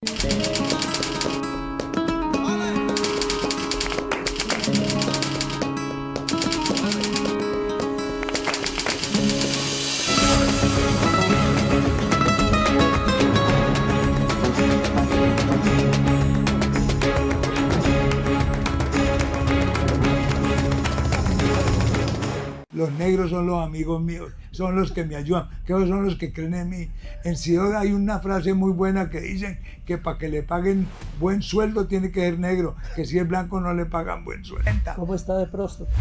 Los negros son los amigos míos, son los que me ayudan, que ellos son los que creen en mí. En Ciudad hay una frase muy buena que dicen que para que le paguen buen sueldo tiene que ser negro, que si es blanco no le pagan buen sueldo. ¿Cómo está de próstata?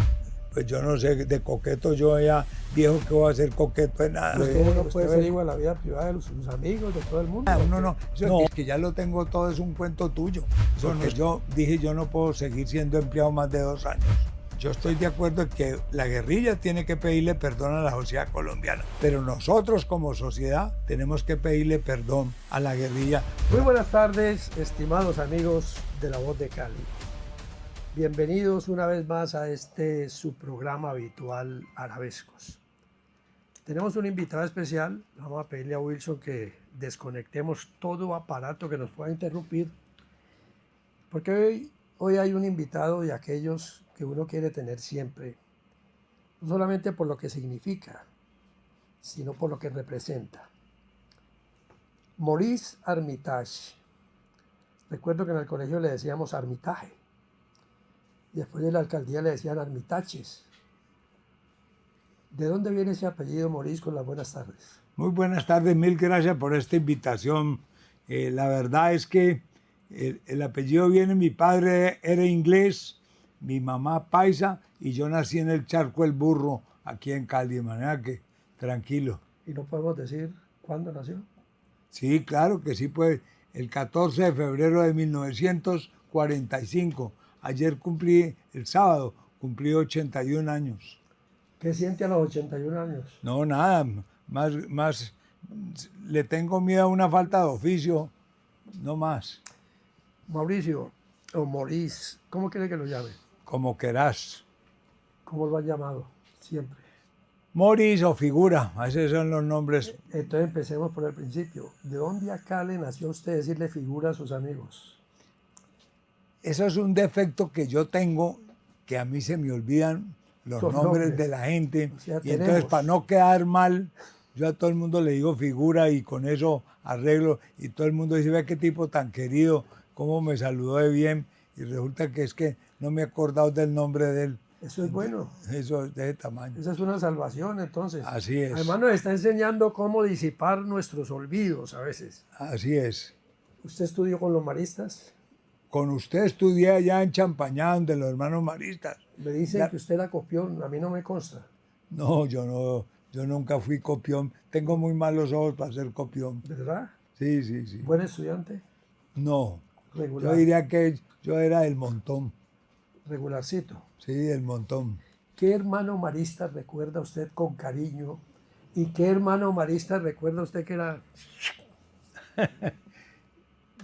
Pues yo no sé, de coqueto yo ya viejo que voy a ser coqueto de nada. Usted no puede ser igual a la vida privada de sus amigos, de todo el mundo. Uno no, no, que ya lo tengo todo, es un cuento tuyo. Yo dije, yo no puedo seguir siendo empleado más de 2 años. Yo estoy de acuerdo en que la guerrilla tiene que pedirle perdón a la sociedad colombiana, pero nosotros como sociedad tenemos que pedirle perdón a la guerrilla. Muy buenas tardes, estimados amigos de La Voz de Cali. Bienvenidos una vez más a su programa habitual Arabescos. Tenemos un invitado especial, vamos a pedirle a Wilson que desconectemos todo aparato que nos pueda interrumpir, porque hoy hay un invitado de aquellos que uno quiere tener siempre, no solamente por lo que significa, sino por lo que representa. Maurice Armitage. Recuerdo que en el colegio le decíamos Armitage. Después de la alcaldía le decían Armitaches. ¿De dónde viene ese apellido, Maurice? Con las buenas tardes. Muy buenas tardes, mil gracias por esta invitación. La verdad es que el apellido viene, mi padre era inglés, mi mamá paisa, y yo nací en el Charco El Burro, aquí en Cali, de manera que tranquilo. ¿Y no podemos decir cuándo nació? Sí, claro que sí, pues el 14 de febrero de 1945. Ayer el sábado, cumplí 81 años. ¿Qué siente a los 81 años? No, nada, más le tengo miedo a una falta de oficio, no más. Mauricio, o Maurice, ¿cómo quiere que lo llame? Como querás. ¿Cómo lo han llamado? Siempre. Maurice o Figura, esos son los nombres. Entonces empecemos por el principio. ¿De dónde acá le nació a usted decirle Figura a sus amigos? Eso es un defecto que yo tengo, que a mí se me olvidan los nombres de la gente. O sea, y entonces, para no quedar mal, yo a todo el mundo le digo Figura y con eso arreglo. Y todo el mundo dice, ve qué tipo tan querido, cómo me saludó de bien. Y resulta que es que no me he acordado del nombre de él. Eso es bueno. Eso es de ese tamaño. Esa es una salvación, entonces. Así es. Además nos está enseñando cómo disipar nuestros olvidos a veces. Así es. ¿Usted estudió con los maristas? Con usted estudié allá en Champañá, donde los hermanos maristas. Me dicen que usted era copión, a mí no me consta. No, yo nunca fui copión. Tengo muy malos ojos para ser copión. ¿Verdad? Sí, sí, sí. ¿Buen estudiante? No, Regular. yo diría que yo era del montón. Regularcito. Sí, del montón. ¿Qué hermano marista recuerda usted con cariño? ¿Y qué hermano marista recuerda usted que era...?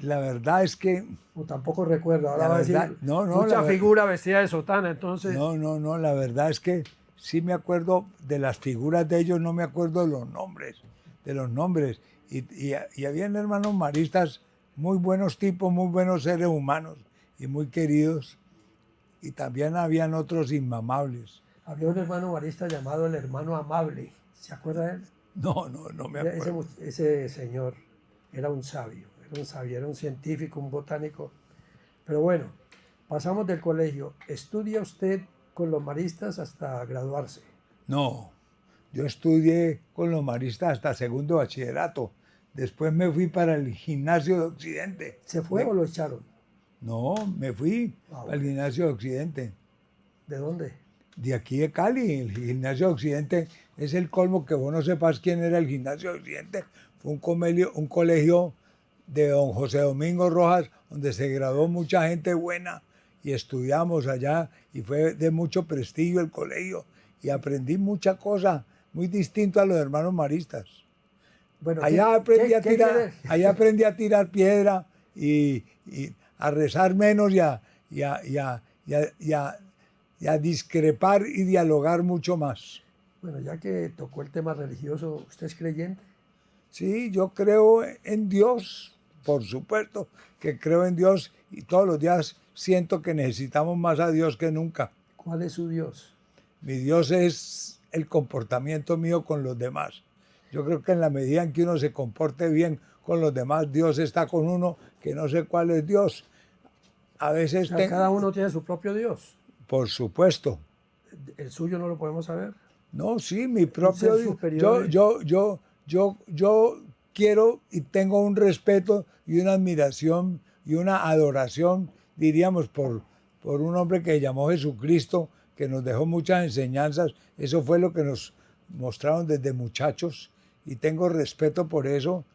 La verdad es que... O tampoco recuerdo, ahora La va a decir, verdad, no, mucha la figura vestida de sotana, entonces... No, la verdad es que sí me acuerdo de las figuras de ellos, no me acuerdo de los nombres. Y habían hermanos maristas, muy buenos tipos, muy buenos seres humanos y muy queridos. Y también habían otros inmamables. Había un hermano marista llamado el hermano amable, ¿se acuerda de él? No me acuerdo. Ese señor era un sabio, era un científico, un botánico. Pero bueno, pasamos del colegio. ¿Estudia usted con los maristas hasta graduarse? No, yo estudié con los maristas hasta segundo bachillerato. Después me fui para el gimnasio de Occidente. ¿Se fue o lo echaron? No, me fui al gimnasio de Occidente. ¿De dónde? De aquí de Cali. El gimnasio de Occidente es el colmo que vos no sepas quién era el gimnasio de Occidente. Fue un colegio de don José Domingo Rojas, donde se graduó mucha gente buena y estudiamos allá y fue de mucho prestigio el colegio y aprendí mucha cosa muy distinto a los hermanos maristas. Bueno, allá aprendí a tirar piedra y a rezar menos y a discrepar y dialogar mucho más. Bueno, ya que tocó el tema religioso, ¿usted es creyente? Sí, yo creo en Dios. por supuesto que creo en Dios y todos los días siento que necesitamos más a Dios que nunca. ¿Cuál es su Dios? Mi Dios es el comportamiento mío con los demás. Yo creo que en la medida en que uno se comporte bien con los demás, Dios está con uno, que no sé cuál es Dios. A veces, O sea, cada uno tiene su propio Dios. por supuesto. ¿El suyo no lo podemos saber? No, sí, mi propio ser Dios. superior. Yo quiero y tengo un respeto y una admiración y una adoración, diríamos, por un hombre que llamó Jesucristo, que nos dejó muchas enseñanzas. Eso fue lo que nos mostraron desde muchachos y tengo respeto por eso.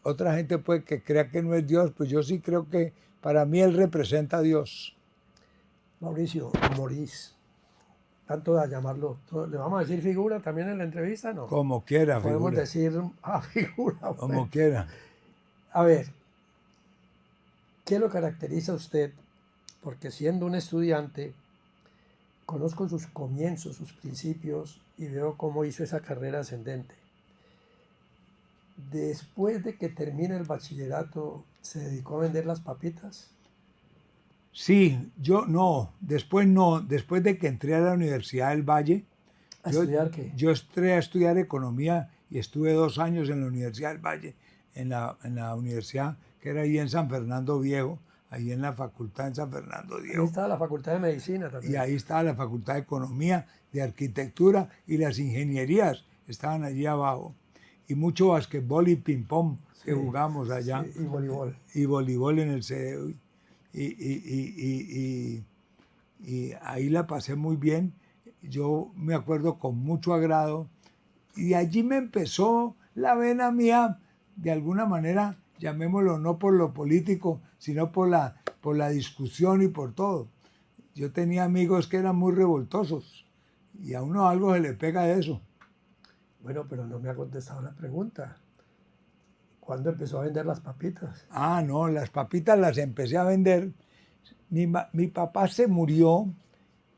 Otra gente puede que crea que no es Dios, pues yo sí creo que para mí Él representa a Dios. Mauricio, Maurice, tanto a llamarlo, ¿le vamos a decir figura también en la entrevista? No. Como quiera, Podemos figura. decir figura. Como Bueno. quiera. A ver, ¿qué lo caracteriza a usted? Porque siendo un estudiante, conozco sus comienzos, sus principios y veo cómo hizo esa carrera ascendente. Después de que termine el bachillerato, ¿se dedicó a vender las papitas? Sí, después no, después de que entré a la Universidad del Valle, ¿A estudiar qué? yo entré a estudiar economía y estuve 2 años en la Universidad del Valle, en la universidad que era ahí en San Fernando Viejo, ahí en la facultad en San Fernando Ahí Viejo. estaba la Facultad de Medicina también. Y ahí estaba la Facultad de Economía, de Arquitectura y las ingenierías estaban allí abajo. Y mucho basquetbol y ping-pong que jugamos allá. Sí, y voleibol. Y voleibol en el CDU. Y ahí la pasé muy bien. Yo me acuerdo con mucho agrado. Y allí me empezó la vena mía, de alguna manera, llamémoslo no por lo político, sino por la discusión y por todo. Yo tenía amigos que eran muy revoltosos y a uno algo se le pega de eso. Bueno, pero no me ha contestado la pregunta. ¿Cuándo empezó a vender las papitas? Ah, no, las papitas las empecé a vender. Mi papá se murió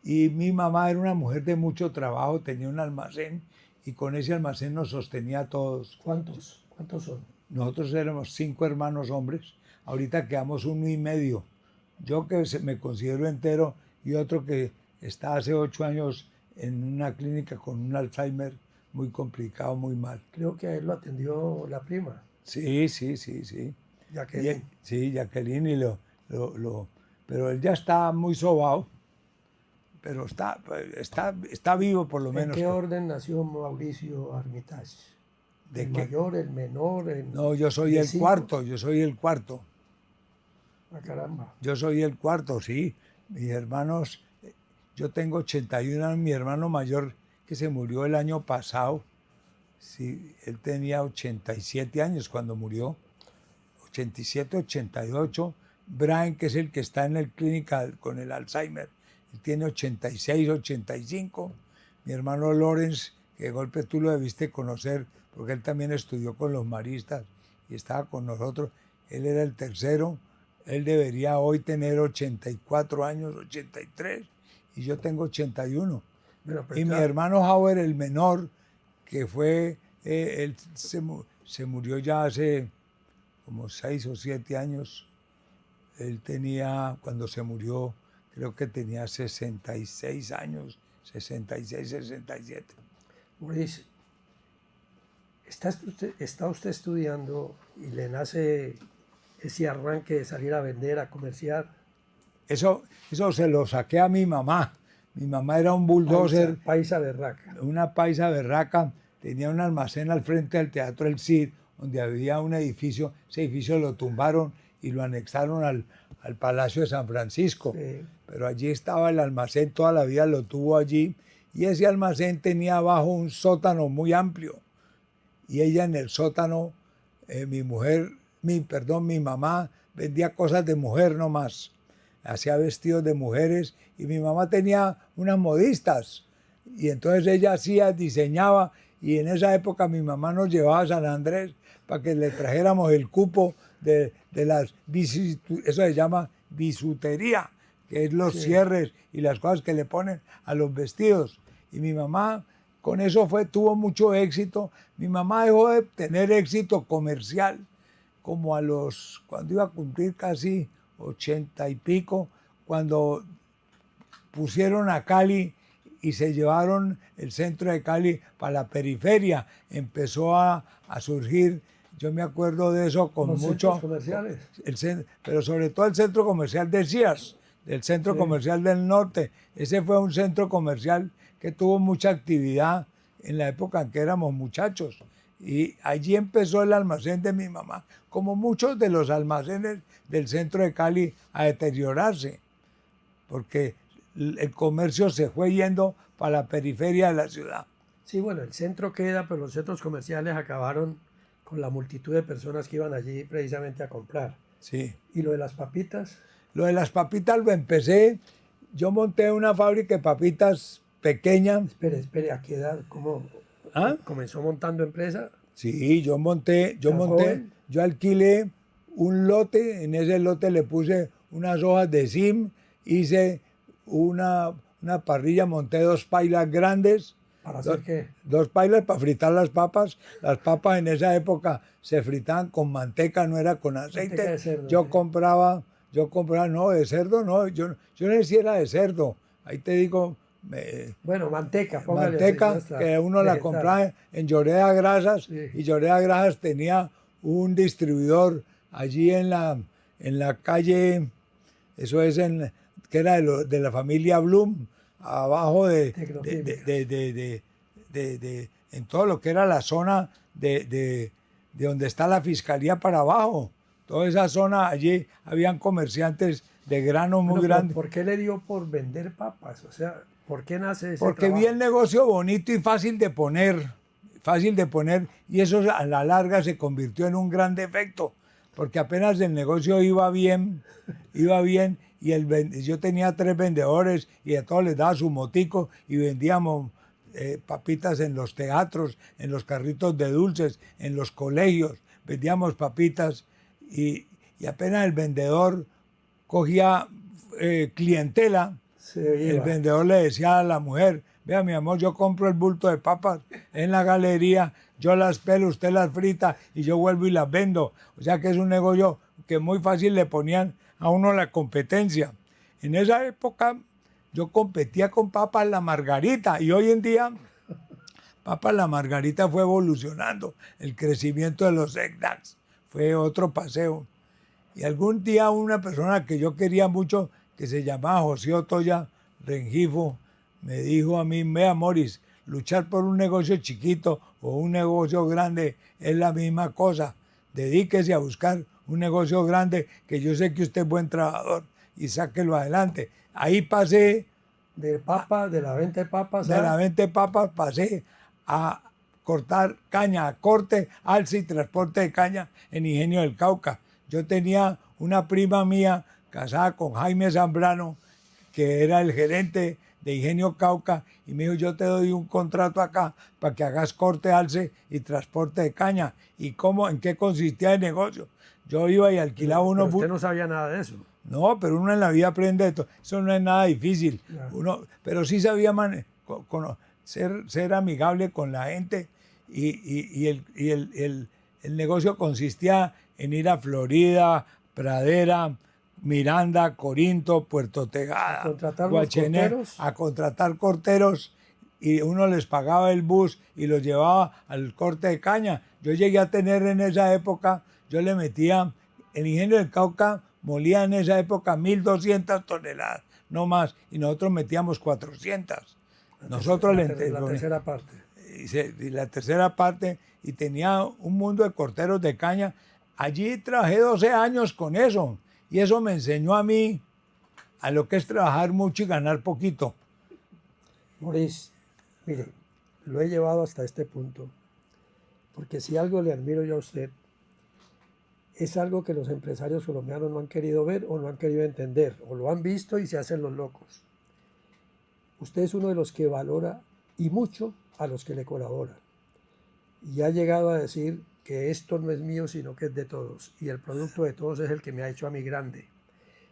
y mi mamá era una mujer de mucho trabajo, tenía un almacén y con ese almacén nos sostenía a todos. ¿Cuántos? ¿Cuántos son? Nosotros éramos 5 hermanos hombres, ahorita quedamos 1 y medio. Yo que me considero entero y otro que está hace 8 años en una clínica con un Alzheimer muy complicado, muy mal. Creo que a él lo atendió la prima, Sí. Jacqueline. Sí, Jacqueline, pero él ya está muy sobado, pero está vivo por lo ¿En menos. qué orden nació Mauricio Armitage? ¿De ¿El qué? mayor, el menor? No, yo soy el cinco? cuarto, yo soy el cuarto. Ah, caramba. Yo soy el cuarto, sí. Mis hermanos, yo tengo 81 años, mi hermano mayor que se murió el año pasado, sí, él tenía 87 años cuando murió, 87, 88. Brian, que es el que está en el clínica con el Alzheimer, él tiene 86, 85. Mi hermano Lawrence, que de golpe tú lo debiste conocer, porque él también estudió con los maristas y estaba con nosotros, él era el tercero. Él debería hoy tener 84 años, 83, y yo tengo 81. Bueno, pero Y mi claro, hermano Howard, el menor, que fue, él se murió ya hace como 6 o 7 años. Él tenía, cuando se murió, creo que tenía 66 años, 66, 67. Mauricio, está usted estudiando y le nace ese arranque de salir a vender, a comerciar. Eso se lo saqué a mi mamá. Mi mamá era un bulldozer, Paisa berraca. una paisa berraca, tenía un almacén al frente del Teatro El Cid, donde había un edificio. Ese edificio lo tumbaron y lo anexaron al Palacio de San Francisco. Sí. Pero allí estaba el almacén, toda la vida lo tuvo allí. Y ese almacén tenía abajo un sótano muy amplio. Y ella en el sótano, mi mamá vendía cosas de mujer nomás. Hacía vestidos de mujeres y mi mamá tenía unas modistas. Y entonces ella hacía, diseñaba, y en esa época mi mamá nos llevaba a San Andrés para que le trajéramos el cupo de las eso se llama bisutería, que es los cierres y las cosas que le ponen a los vestidos. Y mi mamá con eso tuvo mucho éxito. Mi mamá dejó de tener éxito comercial como cuando iba a cumplir casi 80 y pico, cuando pusieron a Cali y se llevaron el centro de Cali para la periferia. Empezó a surgir, yo me acuerdo de eso con Los mucho... centros comerciales. Pero sobre todo el centro comercial de Sears, del centro comercial del norte. Ese fue un centro comercial que tuvo mucha actividad en la época en que éramos muchachos. Y allí empezó el almacén de mi mamá, como muchos de los almacenes del centro de Cali, a deteriorarse, porque el comercio se fue yendo para la periferia de la ciudad. Sí, bueno, el centro queda, pero los centros comerciales acabaron con la multitud de personas que iban allí precisamente a comprar. Sí. ¿Y lo de las papitas? Lo de las papitas lo empecé, yo monté una fábrica de papitas pequeña. Espere, ¿a qué edad? ¿Cómo ¿Ah? comenzó montando empresa? Sí, yo monté, joven? yo alquilé un lote, en ese lote le puse unas hojas de zinc, hice una parrilla, monté 2 pailas grandes. ¿Para hacer qué? 2 pailas para fritar las papas. Las papas en esa época se fritaban con manteca, no era con aceite. Manteca de cerdo, yo sí. compraba, no, de cerdo no, yo no sé si era de cerdo. Ahí te digo, Bueno, manteca, póngale manteca, así, que uno la vegetal. compraba en Lloreda Grasas, Sí. y Lloreda Grasas tenía un distribuidor allí en la calle, eso es que era de la familia Blum, abajo en todo lo que era la zona de donde está la fiscalía para abajo. Toda esa zona, allí habían comerciantes de grano muy Bueno, pero grandes. ¿por qué le dio por vender papas? O sea, ¿por qué nace ese Porque vi trabajo? el negocio bonito y fácil de poner, y eso a la larga se convirtió en un gran defecto, porque apenas el negocio iba bien, y yo tenía 3 vendedores y a todos les daba su motico y vendíamos papitas en los teatros, en los carritos de dulces, en los colegios, vendíamos papitas, y apenas el vendedor cogía clientela, Se el iba. vendedor le decía a la mujer: vea, mi amor, yo compro el bulto de papas en la galería, yo las pelo, usted las frita y yo vuelvo y las vendo. O sea que es un negocio que muy fácil le ponían a uno la competencia. En esa época yo competía con Papas La Margarita, y hoy en día Papas La Margarita fue evolucionando. El crecimiento de los eggs fue otro paseo. Y algún día una persona que yo quería mucho, que se llamaba José Otoya Rengifo, me dijo a mí: vea, Moris, luchar por un negocio chiquito o un negocio grande es la misma cosa. Dedíquese a buscar un negocio grande, que yo sé que usted es buen trabajador, y sáquelo adelante. Ahí pasé, De la venta de papas, de la venta de papas, pasé a cortar caña, corte, alza y transporte de caña en Ingenio del Cauca. Yo tenía una prima mía casada con Jaime Zambrano, que era el gerente de Ingenio Cauca, y me dijo: yo te doy un contrato acá para que hagas corte, alce y transporte de caña. ¿Y cómo, en qué consistía el negocio? Yo iba y alquilaba pero unos... usted no sabía nada de eso. No, pero uno en la vida aprende esto. Eso no es nada difícil. Ya. Pero sí sabía ser amigable con la gente, y el negocio consistía en ir a Florida, Pradera, Miranda, Corinto, Puerto Tegada, ¿A contratar los Guachené, corteros? a contratar corteros, y uno les pagaba el bus y los llevaba al corte de caña. Yo llegué a tener en esa época, yo le metía, el Ingenio del Cauca molía en esa época 1.200 toneladas, no más, y nosotros metíamos 400. Nosotros la tercera parte. y la tercera parte, y tenía un mundo de corteros de caña. Allí trabajé 12 años con eso, y eso me enseñó a mí a lo que es trabajar mucho y ganar poquito. Maurice, mire, lo he llevado hasta este punto, porque si algo le admiro yo a usted, es algo que los empresarios colombianos no han querido ver o no han querido entender, o lo han visto y se hacen los locos. Usted es uno de los que valora, y mucho, a los que le colaboran. Y ha llegado a decir que esto no es mío, sino que es de todos, y el producto de todos es el que me ha hecho a mí grande.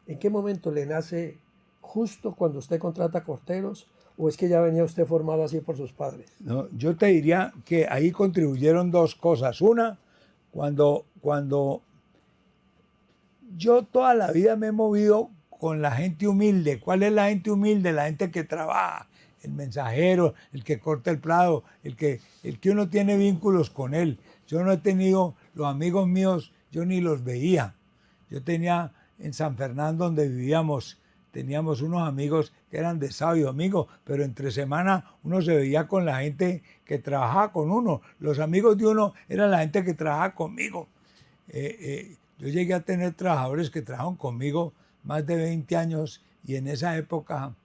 ¿En qué momento le nace, justo cuando usted contrata corteros, o es que ya venía usted formado así por sus padres? No, yo te diría que ahí contribuyeron 2 cosas. Una, cuando Yo toda la vida me he movido con la gente humilde. ¿Cuál es la gente humilde? La gente que trabaja, el mensajero, el que corta el prado, el que uno tiene vínculos con él. Yo no he tenido, los amigos míos, yo ni los veía. Yo tenía en San Fernando, donde vivíamos, teníamos unos amigos que eran de sábado y domingo, pero entre semana uno se veía con la gente que trabajaba con uno. Los amigos de uno eran la gente que trabajaba conmigo. Yo llegué a tener trabajadores que trabajaron conmigo más de 20 años y en esa época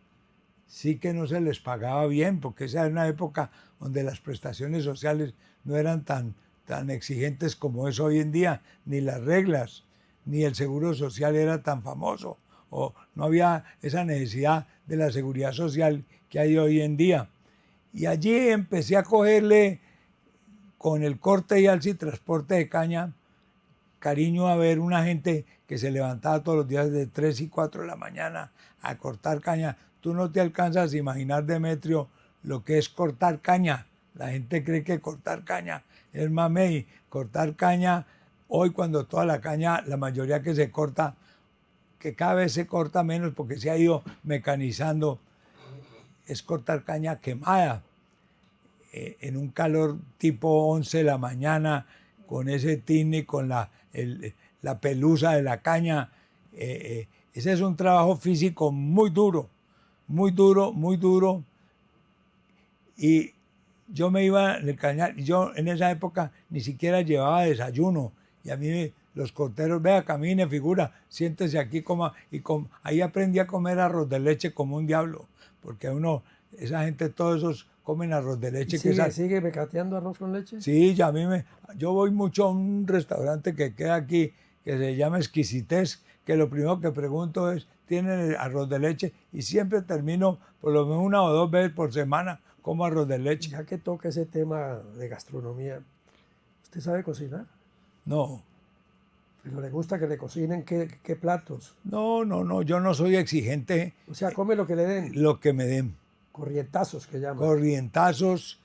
sí que no se les pagaba bien, porque esa era una época donde las prestaciones sociales no eran tan exigentes como es hoy en día, ni las reglas, ni el seguro social era tan famoso, o no había esa necesidad de la seguridad social que hay hoy en día. Y allí empecé a cogerle con el corte y alza y transporte de caña cariño a ver una gente que se levantaba todos los días de 3 y 4 de la mañana a cortar caña. Tú no te alcanzas a imaginar, Demetrio, lo que es cortar caña. La gente cree que cortar caña es mamey. Cortar caña, hoy cuando toda la caña, la mayoría que se corta, que cada vez se corta menos porque se ha ido mecanizando, es cortar caña quemada. En un calor tipo 11 de la mañana, con ese tine, con la pelusa de la caña. Ese es un trabajo físico muy duro, muy duro, muy duro. Y yo me iba en el cañar, y yo en esa época ni siquiera llevaba desayuno. Y a mí los corteros, vea, camine, figura, siéntese aquí, coma. Ahí aprendí a comer arroz de leche como un diablo, porque esa gente, todos esos comen arroz de leche. ¿Sigue mecateando arroz con leche? Sí, yo voy mucho a un restaurante que queda aquí, que se llama Exquisitez, que lo primero que pregunto es, ¿tienen arroz de leche? Y siempre termino, por lo menos 1 o 2 veces por semana, como arroz de leche. Ya que toca ese tema de gastronomía, ¿usted sabe cocinar? No. ¿Pero le gusta que le cocinen qué platos? No, yo no soy exigente. O sea, come lo que le den. Lo que me den. Corrientazos que llaman. Corrientazos.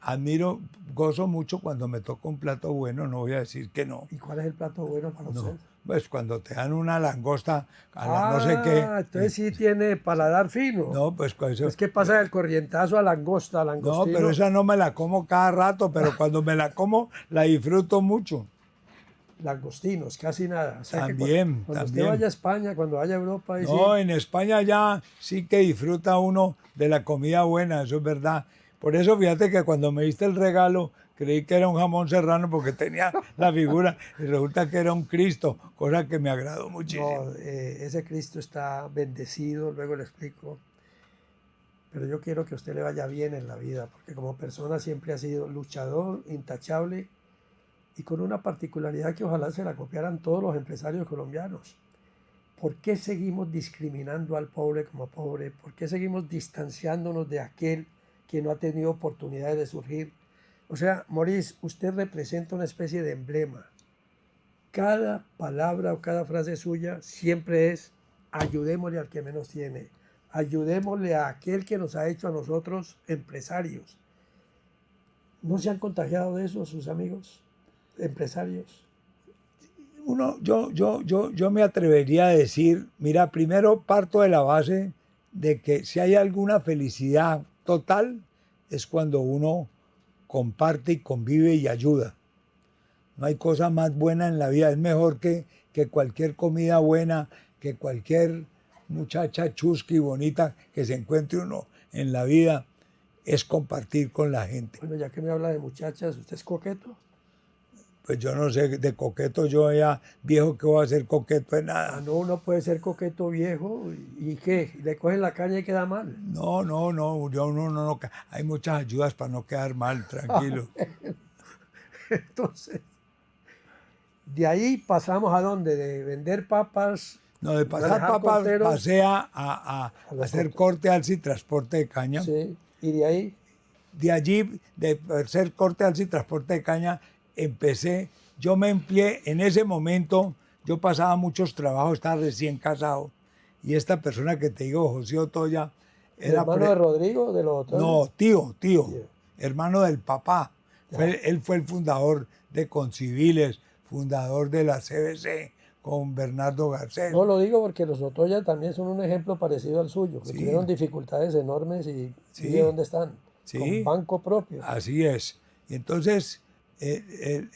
Admiro, gozo mucho cuando me toca un plato bueno, no voy a decir que no. ¿Y cuál es el plato bueno para usted? Pues cuando te dan una langosta a la no sé qué. Entonces sí tiene paladar fino. No, pues con eso. Es que pasa del corrientazo a langosta, langostino. No, pero esa no me la como cada rato, pero cuando me la como la disfruto mucho. Langostinos, casi nada. O sea También, cuando también. usted vaya a España, cuando vaya a Europa... No, en España ya sí que disfruta uno de la comida buena, eso es verdad. Por eso fíjate que cuando me diste el regalo, creí que era un jamón serrano porque tenía la figura y resulta que era un Cristo, cosa que me agradó muchísimo. No, ese Cristo está bendecido, luego le explico. Pero yo quiero que a usted le vaya bien en la vida, porque como persona siempre ha sido luchador, intachable, y con una particularidad que ojalá se la copiaran todos los empresarios colombianos. ¿Por qué seguimos discriminando al pobre como pobre? ¿Por qué seguimos distanciándonos de aquel que no ha tenido oportunidades de surgir? O sea, Maurice, usted representa una especie de emblema. Cada palabra o cada frase suya siempre es ayudémosle al que menos tiene, ayudémosle a aquel que nos ha hecho a nosotros empresarios. ¿No se han contagiado de eso sus amigos empresarios? Yo me atrevería a decir, mira, primero parto de la base de que si hay alguna felicidad total es cuando uno comparte y convive y ayuda. No hay cosa más buena en la vida, es mejor que cualquier comida buena, que cualquier muchacha chusca y bonita que se encuentre uno en la vida, es compartir con la gente. Bueno, ya que me habla de muchachas, ¿usted es coqueto? Pues yo no sé, de coqueto yo ya viejo que voy a ser coqueto de nada. No, uno puede ser coqueto viejo y ¿qué? ¿Le cogen la caña y queda mal? No, yo no, hay muchas ayudas para no quedar mal, tranquilo. Entonces, de ahí pasamos a dónde, de vender papas. No, de pasar papas pasé a hacer corte, alza y transporte de caña. Sí, y de ahí. De allí, de hacer corte, alza y transporte de caña, yo me empleé en ese momento, yo pasaba muchos trabajos, estaba recién casado, y esta persona que te digo, José Otoya, era... ¿Hermano de Rodrigo de los otros? No, tío, hermano del papá. Él fue el fundador de Conciviles, fundador de la CBC, con Bernardo Garcés. No lo digo porque los Otoya también son un ejemplo parecido al suyo, que Sí. tuvieron dificultades enormes y Sí. ¿de dónde están? Sí. Con banco propio. Así es. Y entonces, el-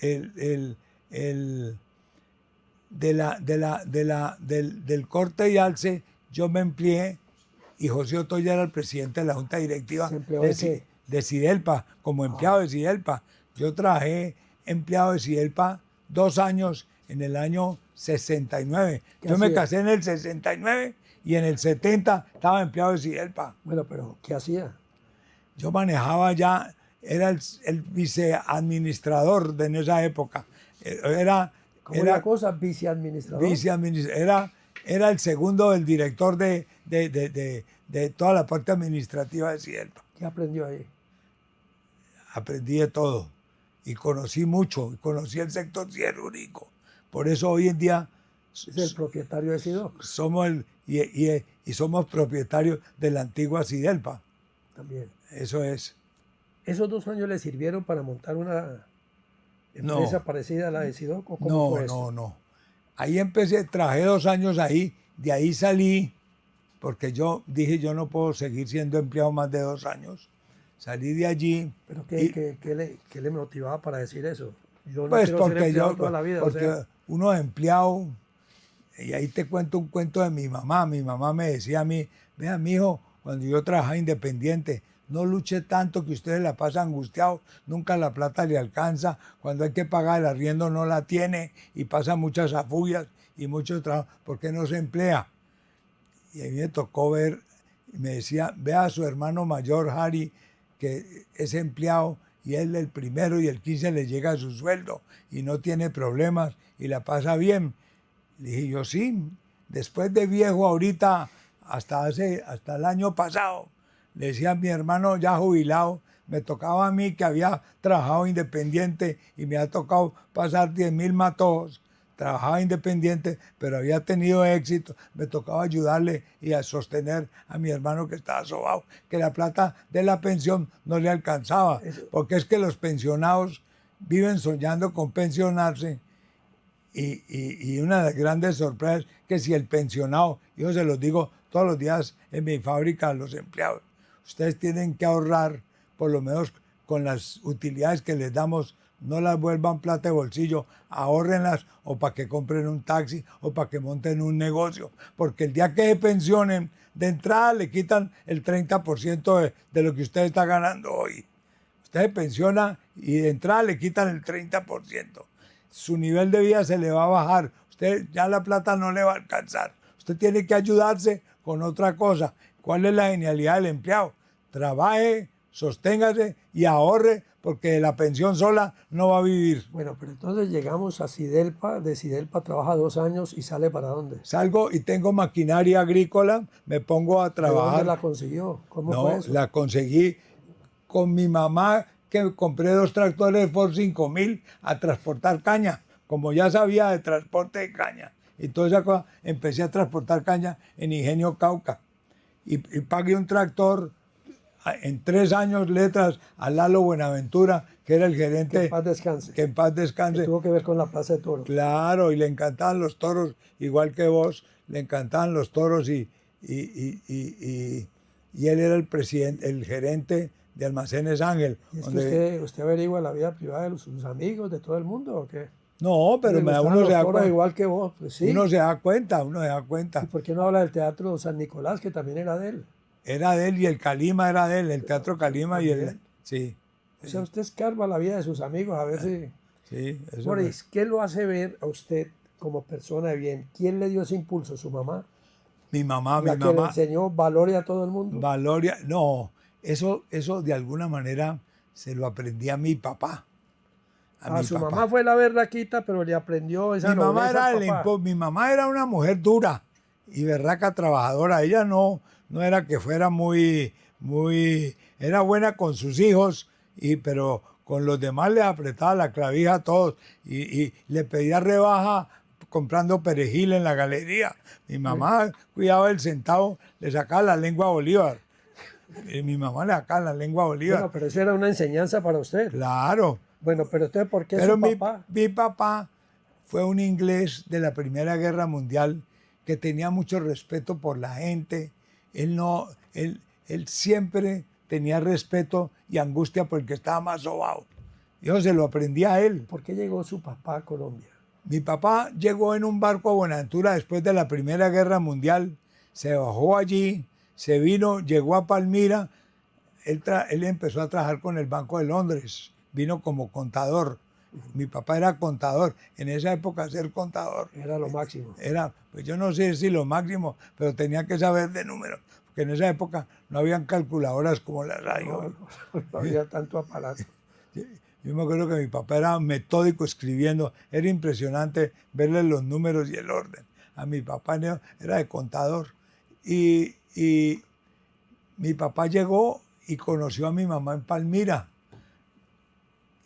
del corte y alce, yo me empleé y José Otoya era el presidente de la Junta Directiva ¿Se empleó de qué? de Sidelpa, como empleado de Sidelpa. Yo trabajé empleado de Sidelpa 2 años en el año 69. ¿Qué Yo me hacía? casé en el 69 y en el 70 estaba empleado de Sidelpa. Bueno, pero ¿qué hacía? Yo manejaba ya, era el viceadministrador de en esa época. Era, ¿Cómo era la cosa? Viceadministrador. era el segundo del director de toda la parte administrativa de Sidelpa. ¿Qué aprendió ahí? Aprendí de todo y conocí mucho, y conocí el sector siderúrgico. Por eso hoy en día Es el propietario de Sido somos y somos propietarios de la antigua Sidelpa. también. Eso es. ¿Esos 2 años le sirvieron para montar una empresa parecida a la de Sidoco? ¿Cómo No, fue no, esto? no. Ahí empecé, trabajé 2 años ahí, de ahí salí, porque yo dije, yo no puedo seguir siendo empleado más de 2 años. Salí de allí. ¿Pero y- qué le motivaba para decir eso? Yo no Pues quiero ser porque empleado yo, toda la vida. porque o sea, uno es empleado, y ahí te cuento un cuento de mi mamá. Mi mamá me decía a mí, vea, mijo, cuando yo trabajaba independiente, no luche tanto que usted la pasa angustiado, nunca la plata le alcanza, cuando hay que pagar el arriendo no la tiene y pasa muchas afullas y mucho trabajo, ¿por qué no se emplea? Y a mí me tocó ver, y me decía, vea a su hermano mayor, Harry, que es empleado y él el primero y el 15 le llega su sueldo y no tiene problemas y la pasa bien. Le dije yo, sí, después de viejo ahorita, hasta el año pasado, le decía a mi hermano ya jubilado, me tocaba a mí que había trabajado independiente y me ha tocado pasar 10.000 matojos. Trabajaba independiente, pero había tenido éxito. Me tocaba ayudarle y a sostener a mi hermano que estaba sobado, que la plata de la pensión no le alcanzaba, porque es que los pensionados viven soñando con pensionarse. Y una de las grandes sorpresas que si el pensionado, yo se los digo todos los días en mi fábrica a los empleados, ustedes tienen que ahorrar, por lo menos con las utilidades que les damos, no las vuelvan plata de bolsillo, ahórrenlas o para que compren un taxi o para que monten un negocio, porque el día que se pensionen, de entrada le quitan el 30% de lo que usted está ganando hoy. Usted se pensiona y de entrada le quitan el 30%. Su nivel de vida se le va a bajar. Usted ya la plata no le va a alcanzar. Usted tiene que ayudarse con otra cosa. ¿Cuál es la genialidad del empleado? Trabaje, sosténgase y ahorre, porque de la pensión sola no va a vivir. bueno, pero entonces llegamos a Sidelpa, de Sidelpa trabaja 2 años y sale ¿para dónde? Salgo y tengo maquinaria agrícola, me pongo a ¿De dónde trabajar. la consiguió? ¿Cómo No, fue eso? la conseguí con mi mamá, que compré 2 tractores Ford 5000 a transportar caña, como ya sabía de transporte de caña. Y toda esa cosa, empecé a transportar caña en Ingenio Cauca. Y pagué un tractor en 3 años, letras, a Lalo Buenaventura, que era el gerente. Que en paz descanse. Que en paz Que descanse. tuvo que ver con la Plaza de Toros. Claro, y le encantaban los toros, igual que vos, le encantaban los toros y él era el presidente, el gerente de Almacenes Ángel. ¿Y es que donde- usted averigua la vida privada de sus amigos, de todo el mundo o qué? No, pero ¿Le gustaban uno los se da toros cuenta. igual que vos? Pues sí. Uno se da cuenta, uno se da cuenta. ¿Y por qué no habla del Teatro San Nicolás, que también era de él? Era de él y el Calima era de él, el Teatro Calima y el... También. Sí, O sea, usted escarba la vida de sus amigos a ver si... sí. Eso Boris, ¿qué lo hace ver a usted como persona de bien? ¿Quién le dio ese impulso? ¿Su mamá? mi mamá, ¿La que le enseñó valores a todo el mundo? Valoria, no, eso de alguna manera se lo aprendí a mi papá. A mi Su papá. mamá fue la berraquita, pero le aprendió esa nobleza al papá. Mi mamá era una mujer dura y berraca trabajadora. Ella no era que fuera era buena con sus hijos, pero con los demás le apretaba la clavija a todos y le pedía rebaja comprando perejil en la galería. Mi mamá cuidaba el centavo, le sacaba la lengua a Bolívar. Y mi mamá le sacaba la lengua a Bolívar. Bueno, pero eso era una enseñanza para usted. Claro. Bueno, pero usted, ¿por qué Pero su papá? mi papá fue un inglés de la Primera Guerra Mundial que tenía mucho respeto por la gente. Él siempre tenía respeto y angustia por el que estaba más sobado. Yo se lo aprendí a él. ¿Por qué llegó su papá a Colombia? Mi papá llegó en un barco a Buenaventura después de la Primera Guerra Mundial, se bajó allí, se vino, llegó a Palmira, él empezó a trabajar con el Banco de Londres, vino como contador. Mi papá era contador, en esa época ser contador Era lo máximo. era, pues yo no sé si lo máximo, pero tenía que saber de números, porque en esa época no habían calculadoras como las hay hoy. No había tanto aparato. Yo me acuerdo que mi papá era metódico escribiendo, era impresionante verle los números y el orden. A mi papá era de contador. Y mi papá llegó y conoció a mi mamá en Palmira,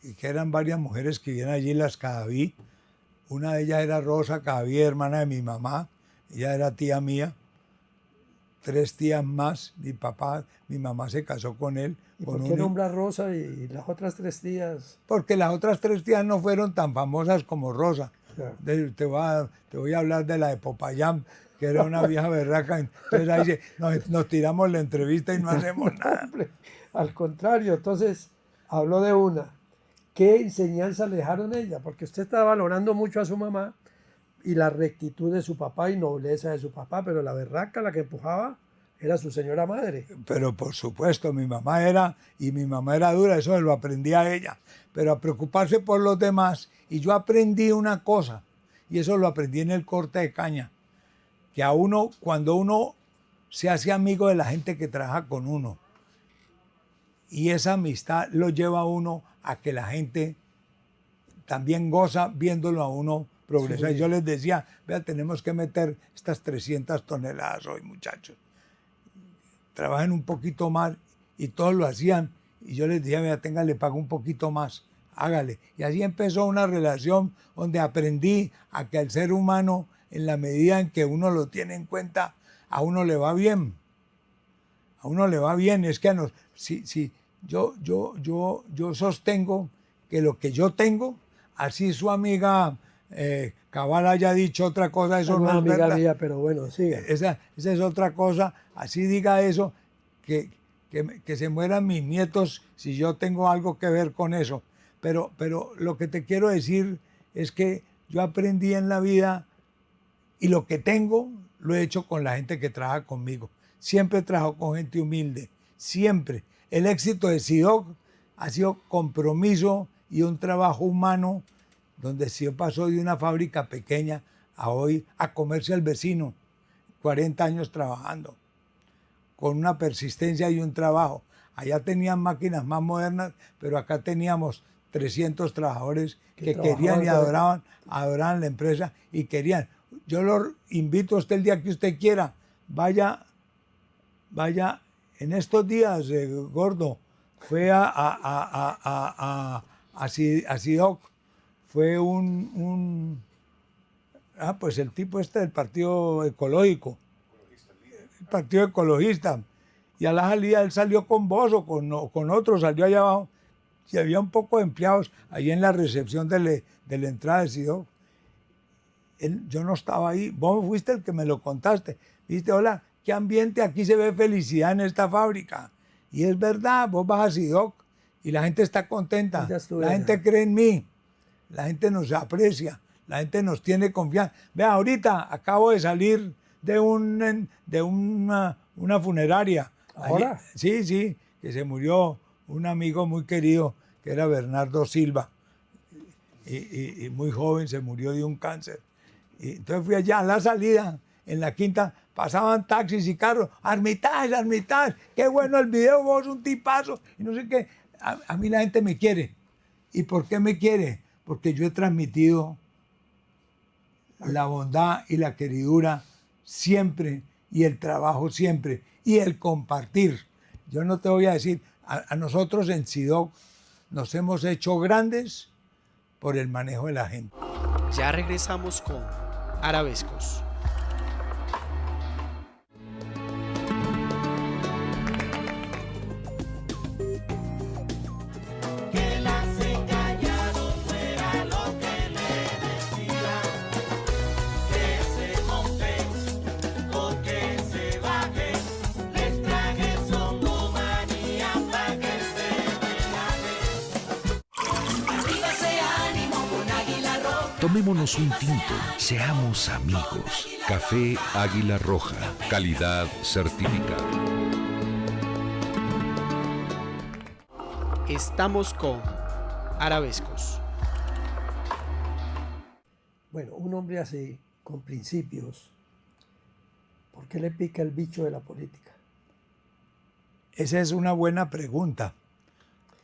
y que eran varias mujeres que vivían allí, las Cadaví. Una de ellas era Rosa Cadaví, hermana de mi mamá, ella era tía mía. 3 tías más, mi mamá se casó con él. ¿Y por qué nombra Rosa y las otras 3 tías? Porque las otras 3 tías no fueron tan famosas como Rosa. Claro. Te voy a hablar de la de Popayán, que era una vieja berraca. Entonces ahí nos tiramos la entrevista y no hacemos nada. Hombre, al contrario, entonces habló de una. ¿Qué enseñanza le dejaron ella? Porque usted está valorando mucho a su mamá y la rectitud de su papá y nobleza de su papá, pero la berraca, la que empujaba, era su señora madre. Pero por supuesto, mi mamá era dura, eso lo aprendí a ella. Pero a preocuparse por los demás, y yo aprendí una cosa, y eso lo aprendí en el corte de caña, que cuando uno se hace amigo de la gente que trabaja con uno, y esa amistad lo lleva a uno a que la gente también goza viéndolo a uno progresar. Sí. Yo les decía, vea, tenemos que meter estas 300 toneladas hoy, muchachos. Trabajen un poquito más, y todos lo hacían. Y yo les decía, vea, le pago un poquito más, hágale. Y así empezó una relación donde aprendí a que al ser humano, en la medida en que uno lo tiene en cuenta, a uno le va bien. A uno le va bien. Es que yo sostengo que lo que yo tengo, así su amiga Cabal haya dicho otra cosa, eso no es amiga verdad. Mía, pero bueno, sigue. Esa es otra cosa, así diga eso, que se mueran mis nietos si yo tengo algo que ver con eso. Pero lo que te quiero decir es que yo aprendí en la vida, y lo que tengo lo he hecho con la gente que trabaja conmigo. Siempre trabajo con gente humilde, siempre. El éxito de SIDOC ha sido compromiso y un trabajo humano, donde SIDOC pasó de una fábrica pequeña a hoy a comerse al vecino, 40 años trabajando, con una persistencia y un trabajo. Allá tenían máquinas más modernas, pero acá teníamos 300 trabajadores que querían y adoraban la empresa y querían. Yo lo invito a usted el día que usted quiera, vaya en estos días, Gordo, fue a SIDOC, fue pues el tipo del Partido Ecológico, el Partido Ecologista, y a la salida él salió con vos o con otros, salió allá abajo, y había un poco de empleados ahí en la recepción de la entrada de SIDOC. Yo no estaba ahí, vos fuiste el que me lo contaste, viste, hola, qué ambiente, aquí se ve felicidad en esta fábrica. Y es verdad, vos vas a SIDOC y la gente está contenta, la gente cree en mí, la gente nos aprecia, la gente nos tiene confianza. Vea, ahorita acabo de salir de una funeraria. ¿Ahora? Sí, que se murió un amigo muy querido, que era Bernardo Silva, y muy joven, se murió de un cáncer. Y entonces fui allá a la salida, en la quinta, pasaban taxis y carros, Armitage, qué bueno el video, vos un tipazo, y no sé qué. A mí la gente me quiere. ¿Y por qué me quiere? Porque yo he transmitido la bondad y la queridura siempre, y el trabajo siempre, y el compartir. Yo no te voy a decir, a nosotros en SIDOC nos hemos hecho grandes por el manejo de la gente. Ya regresamos con Arabescos. Que las engañado fuera lo que le decía. Tomémonos un tinto, seamos amigos. Café Águila Roja, calidad certificada. Estamos con Arabescos. Bueno, un hombre así, con principios, ¿por qué le pica el bicho de la política? Esa es una buena pregunta.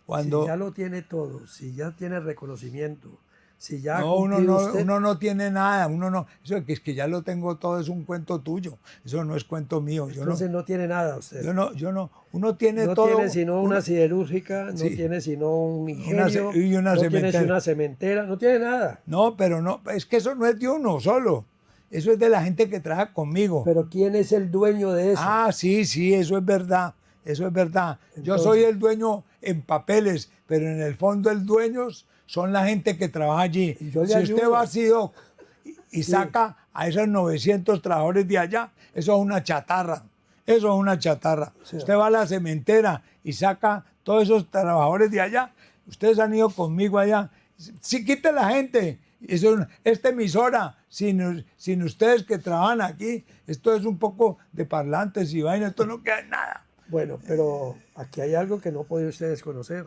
Cuando Si ya lo tiene todo, si ya tiene reconocimiento, si ya ha no, cumplido usted... uno no tiene nada, uno no, eso es que ya lo tengo todo es un cuento tuyo, eso no es cuento mío. Entonces no tiene nada usted. Uno tiene no todo. tiene sino una siderúrgica, no Sí. tiene sino un ingenio, y una no tiene cementera. sino una cementera, no tiene nada. No, pero no, es que eso no es de uno solo, eso es de la gente que trabaja conmigo. Pero ¿quién es el dueño de eso? Ah, sí, eso es verdad, eso es verdad. Yo Entonces- soy el dueño en papeles, pero en el fondo el dueño son la gente que trabaja allí. Y yo le Si usted ayudo. va a Sidoc y Sí. saca a esos 900 trabajadores de allá, eso es una chatarra. Eso es una chatarra. Sí. Usted va a la cementera y saca todos esos trabajadores de allá. Ustedes han ido conmigo allá. Sí, quite la gente. Esta emisora, sin ustedes que trabajan aquí, esto es un poco de parlantes y vaina, esto no queda en nada. Bueno, pero aquí hay algo que no pueden ustedes conocer.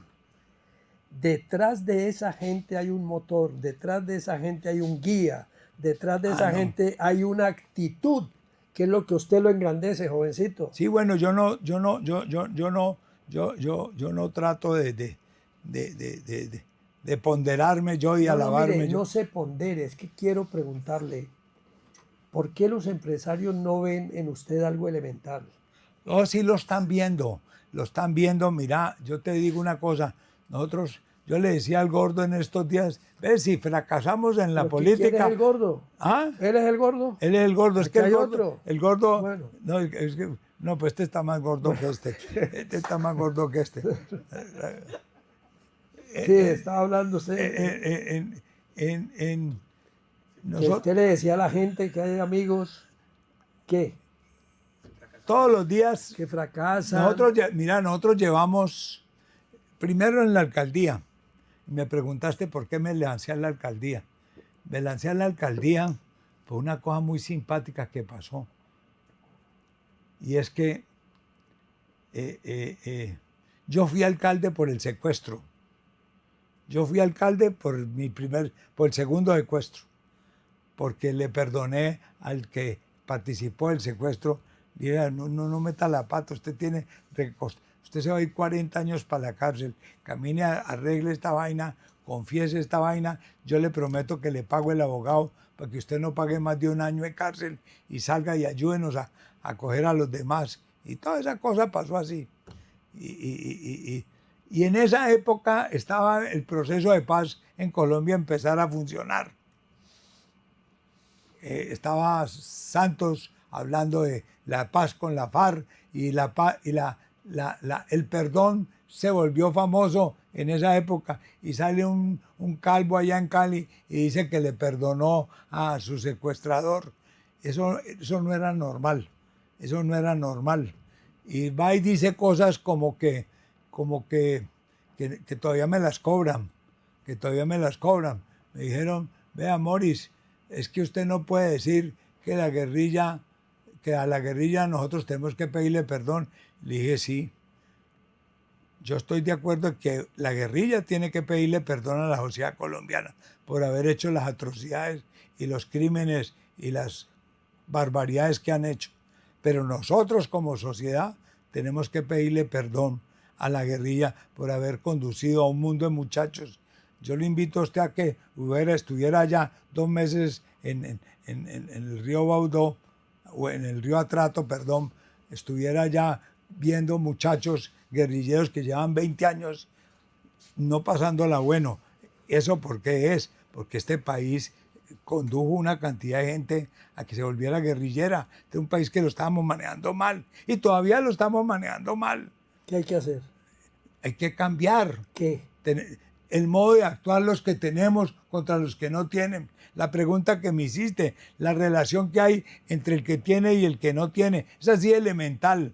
Detrás de esa gente hay un motor, detrás de esa gente hay un guía, detrás de esa no. gente hay una actitud, que es lo que usted lo engrandece, jovencito. Sí, bueno, yo no trato de ponderarme yo y No, alabarme mire, yo. no se pondere, es que quiero preguntarle, ¿por qué los empresarios no ven en usted algo elemental? No, sí lo están viendo, mira, yo te digo una cosa, yo le decía al gordo en estos días, ves, si fracasamos en la ¿Pero política... ¿Quién es el gordo? ¿Ah? ¿Él es el gordo? Él es el gordo, es Aquí que hay otro. el gordo, Bueno. no, pues este está más gordo que este, está más gordo que este. Sí, estaba hablando usted. Que Que usted le decía a la gente que hay amigos que todos los días, fracasan. nosotros llevamos, primero en la alcaldía, me preguntaste por qué me lancé a la alcaldía. Me lancé a la alcaldía por una cosa muy simpática que pasó. Y es que yo fui alcalde por el secuestro. Yo fui alcalde por el segundo secuestro, porque le perdoné al que participó del secuestro. Dije, no meta la pata, usted se va a ir 40 años para la cárcel, camine, arregle esta vaina, confiese esta vaina, yo le prometo que le pago el abogado para que usted no pague más de 1 año de cárcel y salga y ayúdenos a coger a los demás. Y toda esa cosa pasó así. Y en esa época estaba el proceso de paz en Colombia empezar a funcionar. Estaba Santos hablando de la paz con la FARC y el perdón se volvió famoso en esa época y sale un calvo allá en Cali y dice que le perdonó a su secuestrador. Eso no era normal, eso no era normal. Y va y dice cosas como que todavía me las cobran, que todavía me las cobran. Me dijeron, vea Morris, es que usted no puede decir que a la guerrilla nosotros tenemos que pedirle perdón. Le dije, sí, yo estoy de acuerdo en que la guerrilla tiene que pedirle perdón a la sociedad colombiana por haber hecho las atrocidades y los crímenes y las barbaridades que han hecho. Pero nosotros como sociedad tenemos que pedirle perdón a la guerrilla por haber conducido a un mundo de muchachos. Yo le invito a usted a que estuviera allá 2 meses en el río Baudó, o en el río Atrato, perdón, estuviera allá viendo muchachos guerrilleros que llevan 20 años no pasándola bueno. ¿Eso por qué es? Porque este país condujo una cantidad de gente a que se volviera guerrillera. Este es un país que lo estábamos manejando mal y todavía lo estamos manejando mal. ¿Qué hay que hacer? Hay que cambiar ¿Qué? el modo de actuar los que tenemos contra los que no tienen. La pregunta que me hiciste, la relación que hay entre el que tiene y el que no tiene, es así elemental.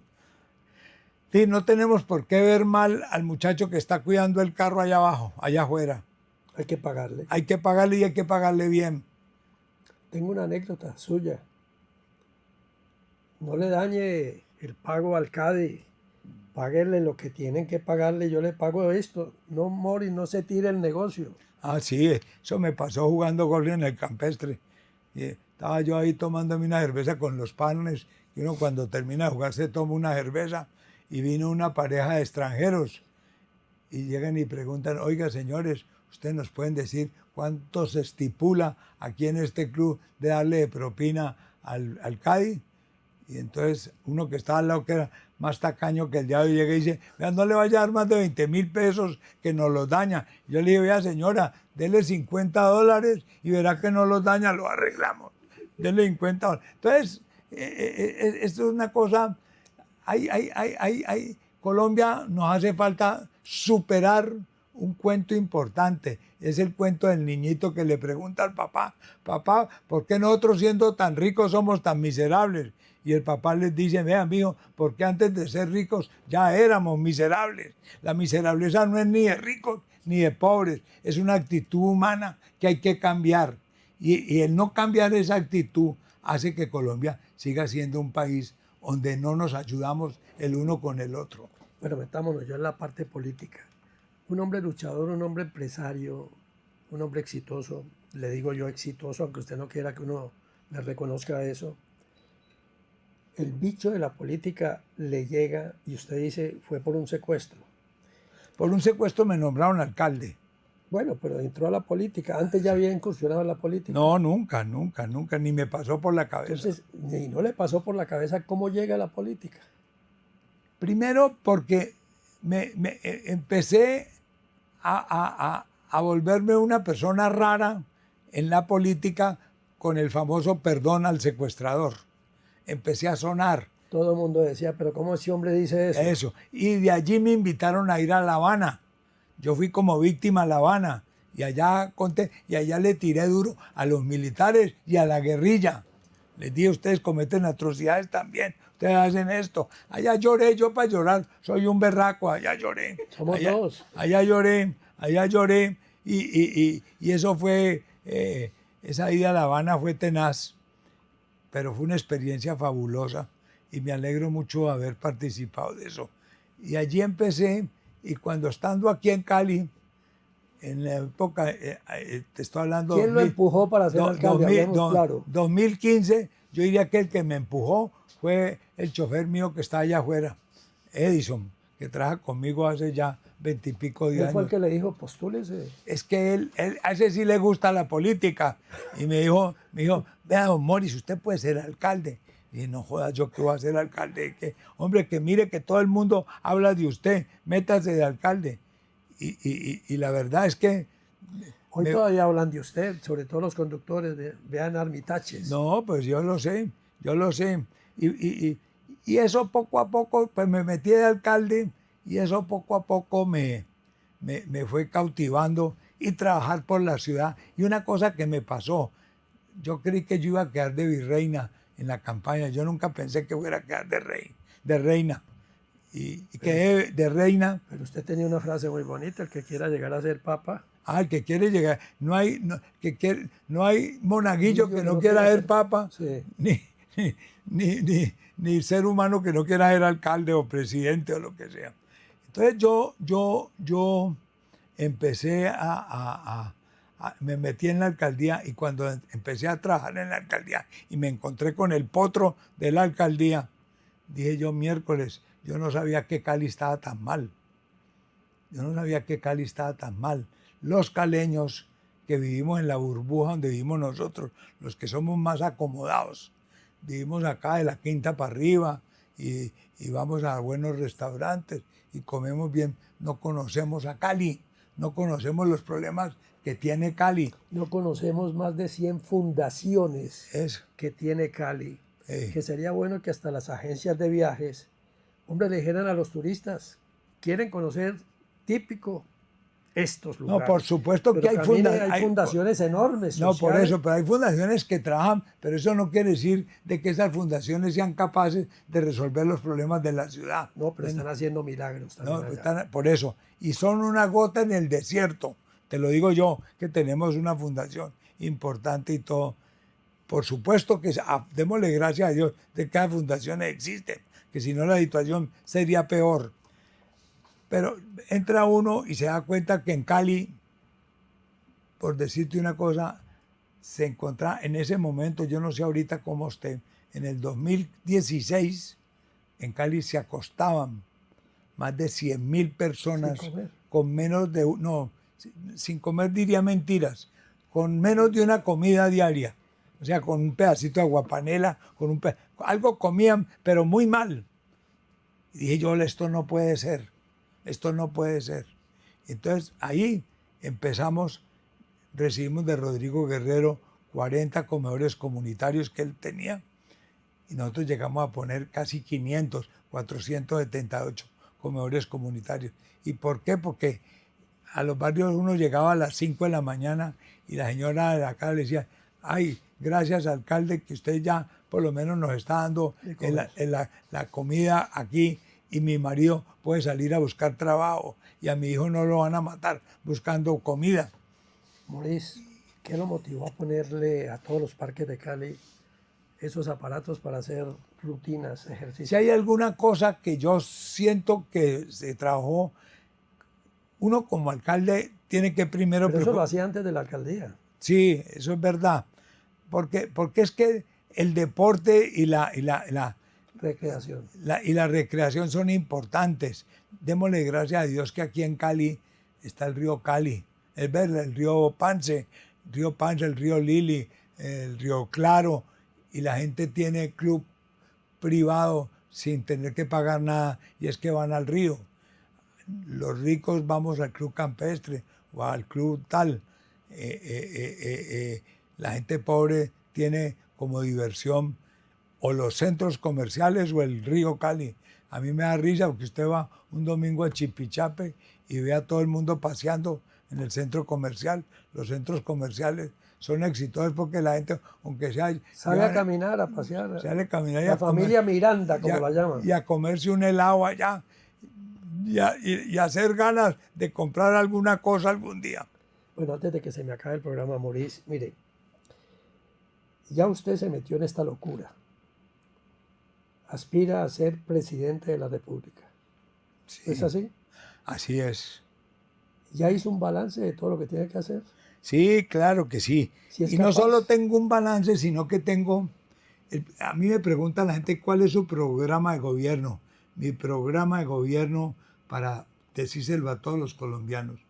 Sí, no tenemos por qué ver mal al muchacho que está cuidando el carro allá abajo, allá afuera. Hay que pagarle. Hay que pagarle y hay que pagarle bien. Tengo una anécdota suya. No le dañe el pago al Cádiz. Páguenle lo que tienen que pagarle. Yo le pago esto. No, Mori, no se tire el negocio. Ah, sí, eso me pasó jugando golf en el campestre. Y estaba yo ahí tomándome una cerveza con los panes, y uno cuando termina de jugar se toma una cerveza, y vino una pareja de extranjeros, y llegan y preguntan, oiga, señores, ¿ustedes nos pueden decir cuánto se estipula aquí en este club de darle de propina al Cádiz? Y entonces uno que estaba al lado, que era más tacaño que el diablo, llega y dice, vean, no le vaya a dar más de 20.000 pesos que nos los daña. Y yo le dije, vea señora, dele $50 y verá que no los daña, lo arreglamos. Dele $50. Entonces, esto es una cosa, Colombia nos hace falta superar un cuento importante. Es el cuento del niñito que le pregunta al papá, papá, ¿por qué nosotros siendo tan ricos somos tan miserables? Y el papá les dice, vean, mijo, porque antes de ser ricos ya éramos miserables. La miserableza no es ni de ricos ni de pobres, es una actitud humana que hay que cambiar. Y el no cambiar esa actitud hace que Colombia siga siendo un país donde no nos ayudamos el uno con el otro. Bueno, metámonos yo en la parte política. Un hombre luchador, un hombre empresario, un hombre exitoso, le digo yo exitoso, aunque usted no quiera que uno le reconozca eso. El bicho de la política le llega y usted dice, fue por un secuestro. Por un secuestro me nombraron alcalde. Bueno, pero entró a la política. Antes ya había incursionado en la política. No, nunca, ni me pasó por la cabeza. Entonces, ni no le pasó por la cabeza cómo llega a la política. Primero porque empecé a volverme una persona rara en la política con el famoso perdón al secuestrador. Empecé a sonar. Todo el mundo decía, pero ¿cómo ese hombre dice eso? Eso. Y de allí me invitaron a ir a La Habana. Yo fui como víctima a La Habana y allá conté, y allá le tiré duro a los militares y a la guerrilla. Les dije, ustedes cometen atrocidades también, ustedes hacen esto. Allá lloré, yo para llorar, soy un berraco, allá lloré. Somos dos. Allá lloré, y eso fue, esa ida a La Habana fue tenaz, pero fue una experiencia fabulosa y me alegro mucho de haber participado de eso. Y allí empecé, y cuando estando aquí en Cali, en la época, te estoy hablando... ¿Quién lo empujó para ser alcalde? Claro. 2015, yo diría que el que me empujó fue el chofer mío que está allá afuera, Edison, que trabaja conmigo hace ya 20 y pico de años. ¿Quién fue el que le dijo, postúlese? Es que él, a ese sí le gusta la política. Y me dijo, vea, don Morris, usted puede ser alcalde. Y dije, no jodas, ¿yo qué voy a ser alcalde? ¿Qué? Hombre, que mire que todo el mundo habla de usted, métase de alcalde. Y la verdad es que... Hoy todavía hablan de usted, sobre todo los conductores, vean Armitaches. No, pues yo lo sé. Y eso poco a poco, pues me metí de alcalde, y eso poco a poco me fue cautivando, y trabajar por la ciudad. Y una cosa que me pasó, yo creí que yo iba a quedar de virreina en la campaña. Yo nunca pensé que fuera a quedar de reina. Y quedé de reina. Pero usted tenía una frase muy bonita, el que quiera llegar a ser papa. Ah, el que quiere llegar. No hay monaguillo que no quiera ser papa, sí. ni ser humano que no quiera ser alcalde o presidente o lo que sea. Entonces yo empecé me metí en la alcaldía, y cuando empecé a trabajar en la alcaldía y me encontré con el potro de la alcaldía, dije yo, miércoles, yo no sabía que Cali estaba tan mal. Los caleños que vivimos en la burbuja donde vivimos nosotros, los que somos más acomodados, vivimos acá de la quinta para arriba y vamos a buenos restaurantes y comemos bien, no conocemos a Cali, no conocemos los problemas que tiene Cali. No conocemos más de 100 fundaciones que tiene Cali. Que sería bueno que hasta las agencias de viajes, hombre, le dijeran a los turistas, quieren conocer típico estos lugares. No, por supuesto que hay fundaciones enormes. No, sociales. por eso, pero hay fundaciones que trabajan, pero eso no quiere decir de que esas fundaciones sean capaces de resolver los problemas de la ciudad. No, pero están haciendo milagros también. Por eso. Y son una gota en el desierto. Te lo digo yo, que tenemos una fundación importante y todo. Por supuesto que démosle gracias a Dios de que las fundaciones existen, que si no la situación sería peor. Pero entra uno y se da cuenta que en Cali, por decirte una cosa, se encontraba en ese momento, yo no sé ahorita cómo esté, en el 2016 en Cali se acostaban más de 100.000 personas Sin comer. con menos de, no, sin comer diría mentiras, con menos de una comida diaria. O sea, con un pedacito de aguapanela, algo comían, pero muy mal. Y dije yo, esto no puede ser, esto no puede ser. Entonces ahí recibimos de Rodrigo Guerrero 40 comedores comunitarios que él tenía y nosotros llegamos a poner casi 500, 478 comedores comunitarios. ¿Y por qué? Porque a los barrios uno llegaba a las 5 de la mañana y la señora de acá le decía, ay, gracias alcalde que usted ya por lo menos nos está dando la comida aquí y mi marido puede salir a buscar trabajo y a mi hijo no lo van a matar buscando comida. Maurice, ¿qué lo motivó a ponerle a todos los parques de Cali esos aparatos para hacer rutinas, ejercicios? Si hay alguna cosa que yo siento que se trabajó, uno como alcalde tiene que primero... Pero eso lo hacía antes de la alcaldía. Sí, eso es verdad. Porque es que el deporte y la Recreación. y la recreación son importantes. Démosle gracias a Dios que aquí en Cali está el río Cali, es verdad, el río Pance, el río Lili, el río Claro, y la gente tiene club privado sin tener que pagar nada, y es que van al río. Los ricos vamos al club campestre o al club tal. La gente pobre tiene como diversión o los centros comerciales o el río Cali. A mí me da risa porque usted va un domingo a Chipichape y ve a todo el mundo paseando en el centro comercial. Los centros comerciales son exitosos porque la gente, aunque sea... Sale a caminar, a pasear. Sale a caminar y la a comer, familia Miranda, como la llaman. y a comerse un helado allá y hacer ganas de comprar alguna cosa algún día. Bueno, antes de que se me acabe el programa, Maurice, mire, ya usted se metió en esta locura. Aspira a ser presidente de la República. Sí, ¿Es así? así es. ¿Ya hizo un balance de todo lo que tiene que hacer? Sí, claro que sí. ¿Sí es Y no capaz? solo tengo un balance, sino que tengo... A mí me pregunta la gente cuál es su programa de gobierno. Mi programa de gobierno, para decírselo a todos los colombianos,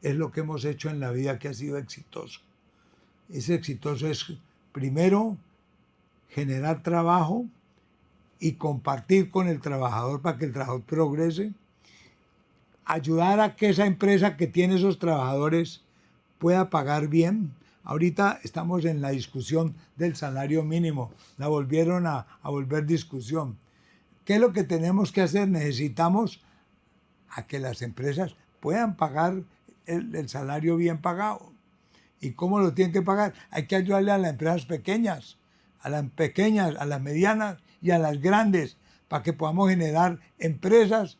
es lo que hemos hecho en la vida que ha sido exitoso. Ese exitoso es, primero, generar trabajo y compartir con el trabajador para que el trabajador progrese, ayudar a que esa empresa que tiene esos trabajadores pueda pagar bien. Ahorita estamos en la discusión del salario mínimo, la volvieron a volver discusión. ¿Qué es lo que tenemos que hacer? Necesitamos a que las empresas puedan pagar el salario bien pagado. ¿Y cómo lo tienen que pagar? Hay que ayudarle a las empresas pequeñas, a las medianas y a las grandes, para que podamos generar empresas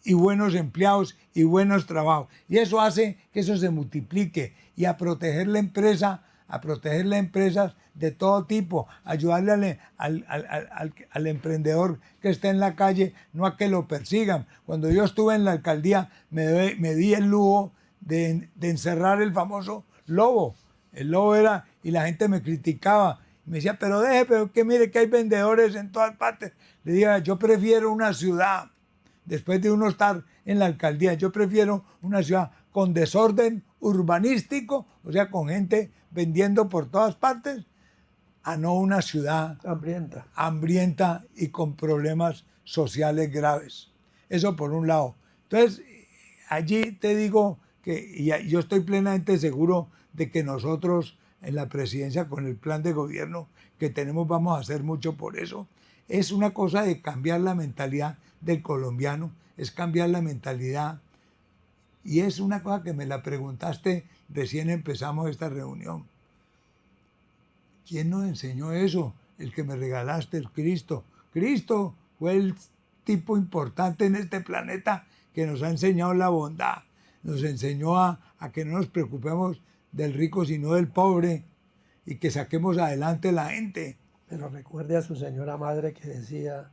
y buenos empleados y buenos trabajos. Y eso hace que eso se multiplique y a proteger la empresa, a proteger las empresas de todo tipo, ayudarle al emprendedor que está en la calle, no a que lo persigan. Cuando yo estuve en la alcaldía me di el lujo de encerrar el famoso lobo. El lobo era, y la gente me criticaba, me decía, pero que mire que hay vendedores en todas partes. Le dije, yo prefiero una ciudad, después de uno estar en la alcaldía, yo prefiero una ciudad con desorden urbanístico, o sea, con gente vendiendo por todas partes, a no una ciudad hambrienta y con problemas sociales graves. Eso por un lado. Entonces, allí te digo que yo estoy plenamente seguro de que nosotros en la presidencia, con el plan de gobierno que tenemos, vamos a hacer mucho por eso. Es una cosa de cambiar la mentalidad del colombiano, es cambiar la mentalidad. Y es una cosa que me la preguntaste recién empezamos esta reunión. ¿Quién nos enseñó eso? El que me regalaste, el Cristo. Cristo fue el tipo importante en este planeta que nos ha enseñado la bondad. nos enseñó a que no nos preocupemos del rico sino del pobre y que saquemos adelante la gente. Pero recuerde a su señora madre que decía,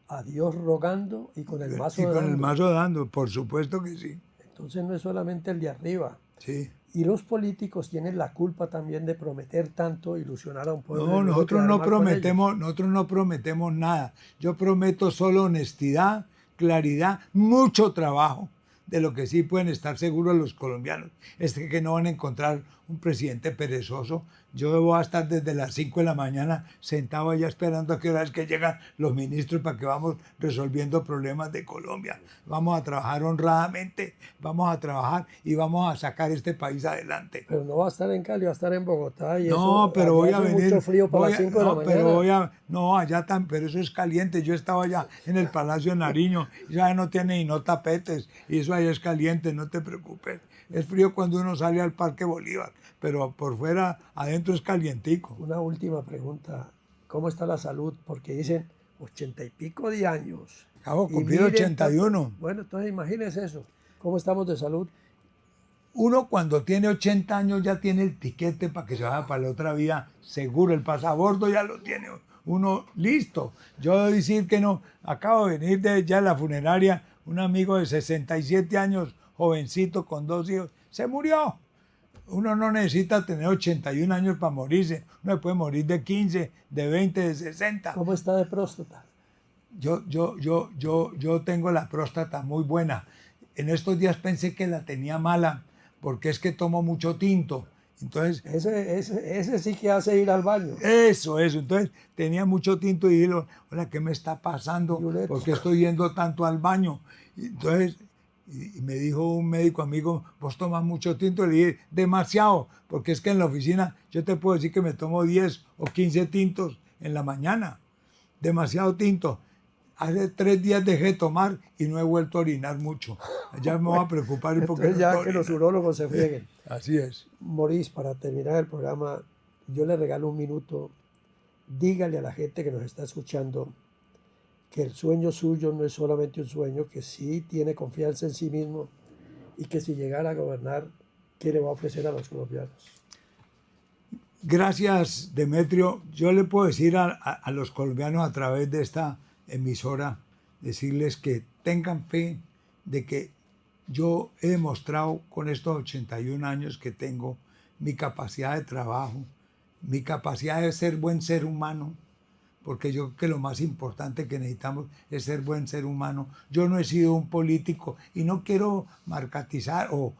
a Dios rogando y con el mazo Y con dando. el mazo dando, por supuesto que sí. Entonces no es solamente el de arriba. Sí. Y los políticos tienen la culpa también de prometer tanto, ilusionar a un pueblo. No, y nosotros quedar no mal con ellos. prometemos nada. Yo prometo solo honestidad, claridad, mucho trabajo. De lo que sí pueden estar seguros los colombianos es que no van a encontrar un presidente perezoso. Yo voy a estar desde las 5 de la mañana sentado allá esperando a qué hora es que llegan los ministros para que vamos resolviendo problemas de Colombia. Vamos a trabajar honradamente, vamos a trabajar y vamos a sacar este país adelante. Pero no va a estar en Cali, va a estar en Bogotá. Y No, eso, pero voy allá a hace venir. mucho frío para las 5 de la mañana. No, allá pero eso es caliente. Yo estaba allá en el Palacio de Nariño, y ya no tiene ni no tapetes, y eso allá es caliente, no te preocupes. Es frío cuando uno sale al Parque Bolívar, pero por fuera, adentro es calientico. Una última pregunta. ¿Cómo está la salud? Porque dicen 80 y pico de años. Acabo de Y cumplir miren 81. Bueno, entonces imagínese eso. ¿Cómo estamos de salud? Uno cuando tiene 80 años ya tiene el tiquete para que se vaya para la otra vida seguro, el pasabordo ya lo tiene uno listo. Yo debo decir que no, acabo de venir de ya la funeraria, un amigo de 67 años, jovencito con 2 hijos, se murió. Uno no necesita tener 81 años para morirse, uno puede morir de 15, de 20, de 60. ¿Cómo está de próstata? Yo tengo la próstata muy buena. En estos días pensé que la tenía mala, porque es que tomo mucho tinto. Entonces, Ese sí que hace ir al baño. eso. Entonces, tenía mucho tinto y dije, hola, ¿qué me está pasando? Violeto. ¿Por qué estoy yendo tanto al baño? Y entonces, y me dijo un médico amigo, vos tomas mucho tinto. Le dije, demasiado, porque es que en la oficina yo te puedo decir que me tomo 10 o 15 tintos en la mañana. Demasiado tinto. Hace 3 días dejé de tomar y no he vuelto a orinar mucho. Ya me voy a preocupar porque Entonces ya que los urólogos se frieguen. Así es. Maurice, para terminar el programa, yo le regalo un minuto. Dígale a la gente que nos está escuchando que el sueño suyo no es solamente un sueño, que sí tiene confianza en sí mismo y que si llegara a gobernar, ¿qué le va a ofrecer a los colombianos? Gracias, Demetrio. Yo le puedo decir a los colombianos a través de esta emisora, decirles que tengan fe de que yo he demostrado con estos 81 años que tengo mi capacidad de trabajo, mi capacidad de ser buen ser humano, porque yo creo que lo más importante que necesitamos es ser buen ser humano. Yo no he sido un político y no quiero marcatizar o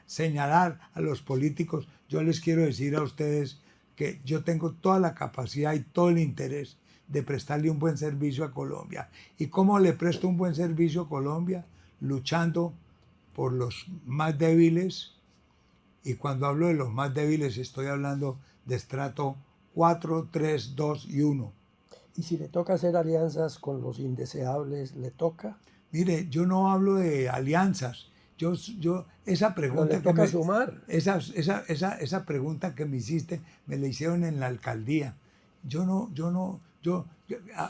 señalar a los políticos. Yo les quiero decir a ustedes que yo tengo toda la capacidad y todo el interés de prestarle un buen servicio a Colombia. ¿Y cómo le presto un buen servicio a Colombia? Luchando por los más débiles. Y cuando hablo de los más débiles estoy hablando de estrato 4, 3, 2 y 1. Y si le toca hacer alianzas con los indeseables, ¿le toca? Mire, yo no hablo de alianzas. Esa pregunta le toca sumar. Esa pregunta que me hiciste me la hicieron en la alcaldía.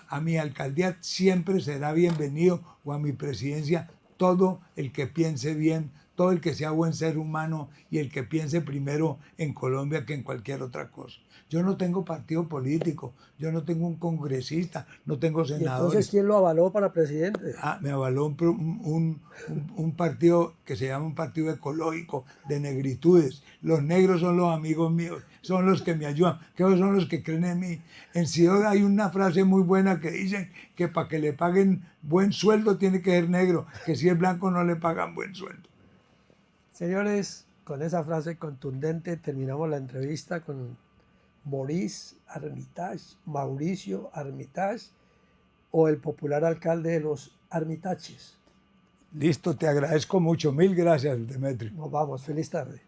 A mi alcaldía siempre será bienvenido, o a mi presidencia, todo el que piense bien, todo el que sea buen ser humano y el que piense primero en Colombia que en cualquier otra cosa. Yo no tengo partido político, yo no tengo un congresista, no tengo ¿Y senadores. entonces quién lo avaló para presidente? Me avaló un partido que se llama un partido ecológico de negritudes. Los negros son los amigos míos, son los que me ayudan, que son los que creen en mí. En Ciudad hay una frase muy buena que dicen que para que le paguen buen sueldo tiene que ser negro, que si es blanco no le pagan buen sueldo. Señores, con esa frase contundente terminamos la entrevista con Mauricio Armitage, o el popular alcalde de los Armitaches. Listo, te agradezco mucho. Mil gracias, Demetrio. Nos vamos, feliz tarde.